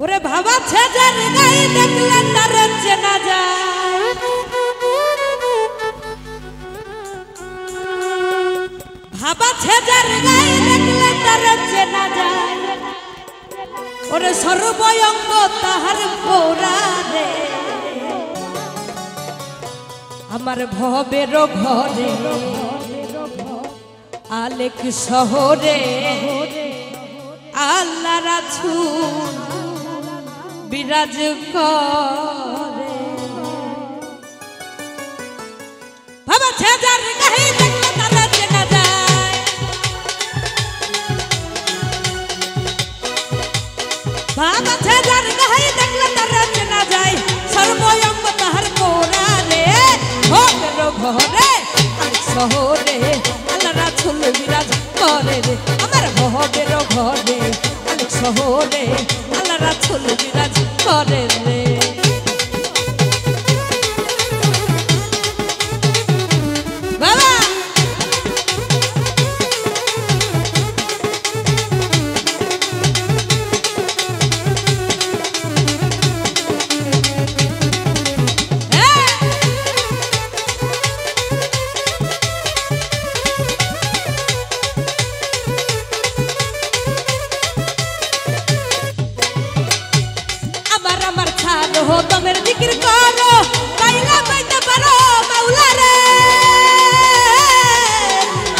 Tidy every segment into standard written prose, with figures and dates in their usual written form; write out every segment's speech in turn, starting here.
ওরে ভাবা ছেজার গায়ে দেখলে তার চেনা যায়, ভাবা ছেজার গায়ে দেখলে তার চেনা যায়। ওরে সর্বয়ঙ্গ তাহার পোড়া রে, আমার ভবের ঘরে আলেক শহরে আল্লাহ রাসূল বিরাজ করে। বাবা ছেজার গায়ে দেখলে তারা চেনা যায়, বাবা ছেজার গায়ে দেখলে তারা চেনা যায়। সর্বয়ঙ্গ তাহার পোড়া রে, ভবের ঘরে আলেক শহরে আল্লাহ রাসূল বিরাজ করে রে। আমার ভবের ঘরে আলেক শহরে আল্লাহ রাসূল বিরাজ করে রে। বাবা তোমের জিকির করো পাইলা পাইতে পারো মাওলা রে।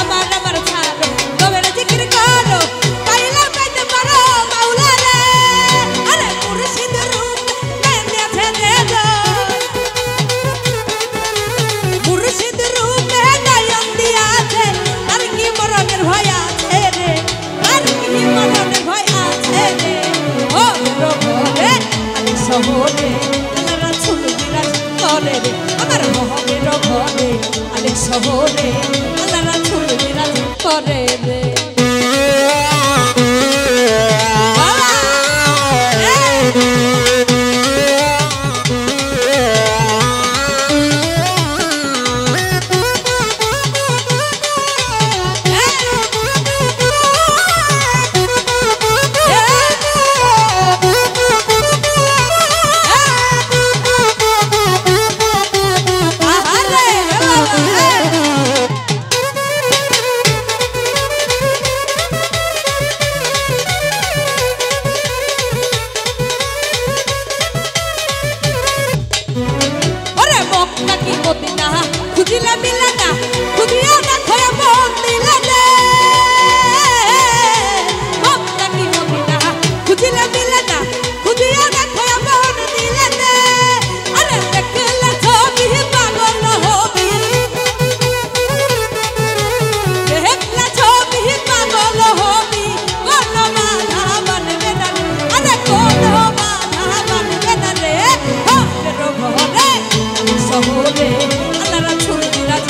আমার ছাড়ো তোমের জিকির করো পাইলা পাইতে পারো মাওলা রে। আরে মুর্শিদ রূপ নেছে দেদো, মুর্শিদ রূপ গায়ন দিয়াছে। আর কি মরণের ভয় আছে রে, আর কি মরণের ভয় আছে রে। ও রে আলেক শহরে আল্লাহ রাসূল বিরাজ করে রে। আমার ভবের ঘরে আলেক শহরে আল্লাহ রাসূল বিরাজ করে রে। খুঁজিলে মিলে না, খুঁজিয়া দেখো মন দিলে রে। মক্কা কি মদিনা খুঁজিলে মিলে না, খুঁজিয়া দেখো মন দিলে রে। আরে দেখলে ছবি পাগল হবি, দেখলে ছবি পাগল হবি। কোন বাধা মানবে না, আরে কোন বাধা মানবে না রে। ভবের ঘরে শহরে আল্লাহ রাসূল বিরাজ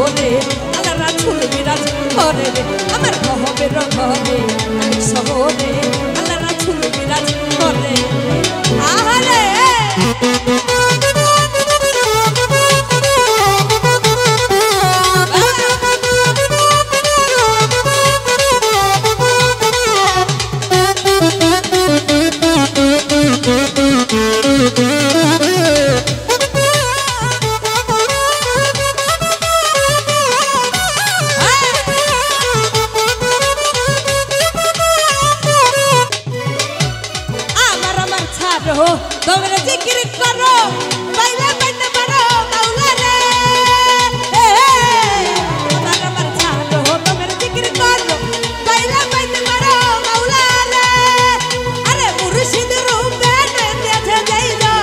শহরে আল্লাহ রাসূল বিরাজ করে রে আমার গহবের ঘরে আলেক শহরে আল্লাহ রাসূল বিরাজ করে আহারে তোমরা জিকির করো পাইলা পাইতে পারো মাওলা রে আমার আমার ছাড়ো তোমরা জিকির করো পাইলা পাইতে পারো মাওলা রে আরে মুর্শিদ রূপে দিয়েছে যাইলো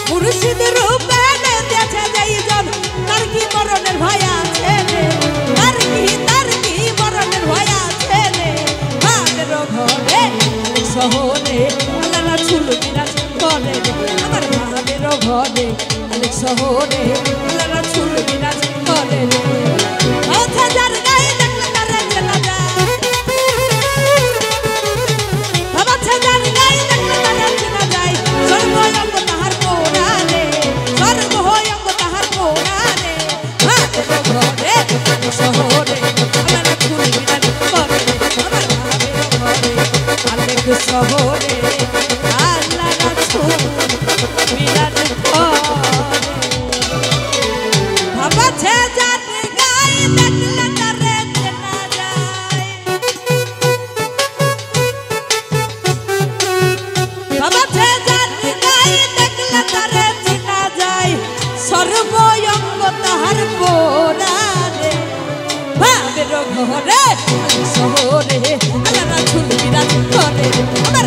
মুর্শিদ রূপে দিয়েছে যাইলো তার কি মরণের ভয় আছে রে তার কি মরণের ভয় আছে রে ভাবের ঘরে শহরে আল্লাহ রাসূল বিরাজ করে আমার ভাবের ঘরে আলেক শহরে আল্লাহ রাসূল বিরাজ করে মাথা যার গায়ে দেখলে তারা চেনা যায় বাবা যার গায়ে দেখলে তারা চেনা যায় সর্বয়ঙ্গ তাহার কোরআনে সর্বয়ঙ্গ তাহার কোরআনে ভাবের ঘরে আলেক শহরে আল্লাহ রাসূল বিরাজ করে আমার ভাবের ঘরে আলেক শহরে আল্লাহ রাসূল বিরাজ করে বাবা যার গায়ে দেখলে তারে চেনা যায় বাবা যার গায়ে দেখলে তারে চেনা যায় সর্বয়ঙ্গ তাহার কোরআনে ভাবের ঘরে আলেক শহরে আল্লাহ রাসূল বিরাজ করে আমার